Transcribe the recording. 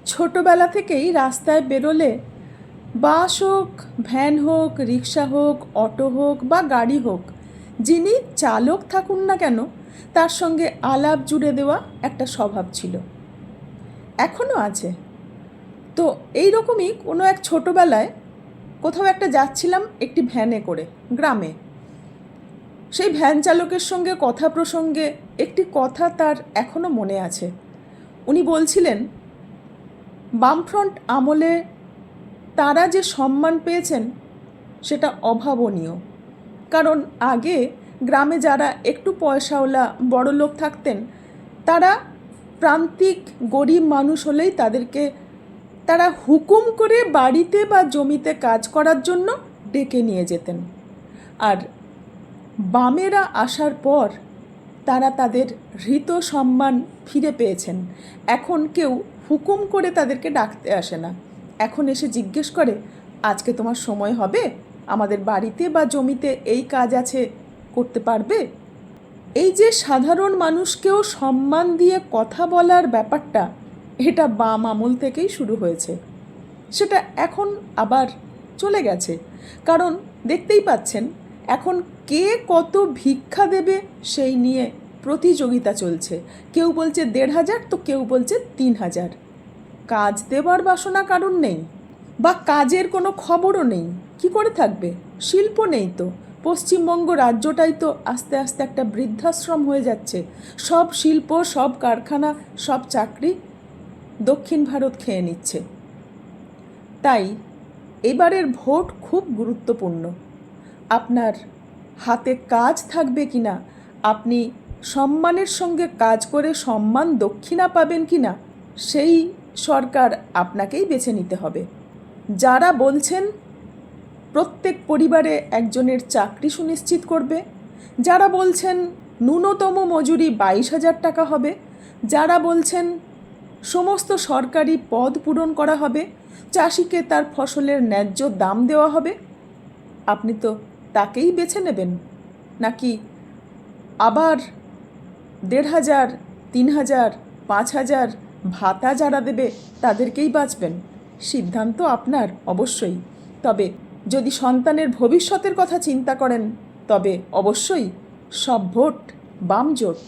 ছোটবেলা থেকেই রাস্তায় বেরোলে বাস হোক, ভ্যান হোক, রিক্সা হোক, অটো হোক বা গাড়ি হোক, যিনি চালক থাকুন না কেন তার সঙ্গে আলাপ জুড়ে দেওয়া একটা স্বভাব ছিল, এখনও আছে। তো এই রকমই কোনো এক ছোটোবেলায় কোথাও একটা যাচ্ছিলাম একটি ভ্যানে করে গ্রামে। সেই ভ্যান চালকের সঙ্গে কথা প্রসঙ্গে একটি কথা তার এখনও মনে আছে। উনি বলছিলেন, বামফ্রন্ট আমলে তারা যে সম্মান পেয়েছেন সেটা অভাবনীয়। কারণ আগে গ্রামে যারা একটু পয়সাওয়ালা বড়লোক থাকতেন, তারা প্রান্তিক গরিব মানুষ হলেই তারা হুকুম করে বাড়িতে বা জমিতে কাজ করার জন্য ডেকে নিয়ে যেতেন। আর বামেরা আসার পর তারা তাদের হৃত সম্মান ফিরে পেয়েছেন। এখন কেউ হুকুম করে তাদেরকে ডাকতে আসে না, এখন এসে জিজ্ঞেস করে, আজকে তোমার সময় হবে, আমাদের বাড়িতে বা জমিতে এই কাজ আছে, করতে পারবে? এই যে সাধারণ মানুষকেও সম্মান দিয়ে কথা বলার ব্যাপারটা, এটা বাম আমল থেকেই শুরু হয়েছে। সেটা এখন আবার চলে গেছে, কারণ দেখতেই পাচ্ছেন এখন কে কত ভিক্ষা দেবে সেই নিয়ে প্রতিযোগিতা চলছে। কেউ বলছে ১,৫০০, তো কেউ বলছে ৩,০০০। কাজ দেবার বাসনা কারণ নেই, বা কাজের কোনো খবরও নেই, কি করে থাকবে? শিল্প নেই তো। পশ্চিমবঙ্গ রাজ্যটাই তো আস্তে আস্তে একটা বৃদ্ধাশ্রম হয়ে যাচ্ছে। সব শিল্প, সব কারখানা, সব চাকরি দক্ষিণ ভারত খেয়ে নিচ্ছে। তাই এবারের ভোট খুব গুরুত্বপূর্ণ। আপনার হাতে কাজ থাকবে কি না, আপনি সম্মানের সঙ্গে কাজ করে সম্মান দক্ষিণা পাবেন কি না, সেই সরকার আপনাকেই বেছে নিতে হবে। যারা বলছেন প্রত্যেক পরিবারে একজনের চাকরি সুনিশ্চিত করবে, যারা বলছেন ন্যূনতম মজুরি ২২,০০০ টাকা হবে, যারা বলছেন সমস্ত সরকারি পদ পূরণ করা হবে, চাষিকে তার ফসলের ন্যায্য দাম দেওয়া হবে, আপনি তো তাকেই বেছে নেবেন? নাকি আবার ১,৫০০, ৩,০০০, ৫,০০০ ভাতা যারা দেবে তাদেরকেই বাঁচবেন? সিদ্ধান্ত আপনার অবশ্যই। তবে যদি সন্তানের ভবিষ্যতের কথা চিন্তা করেন, তবে অবশ্যই সব ভোট বাম জোট।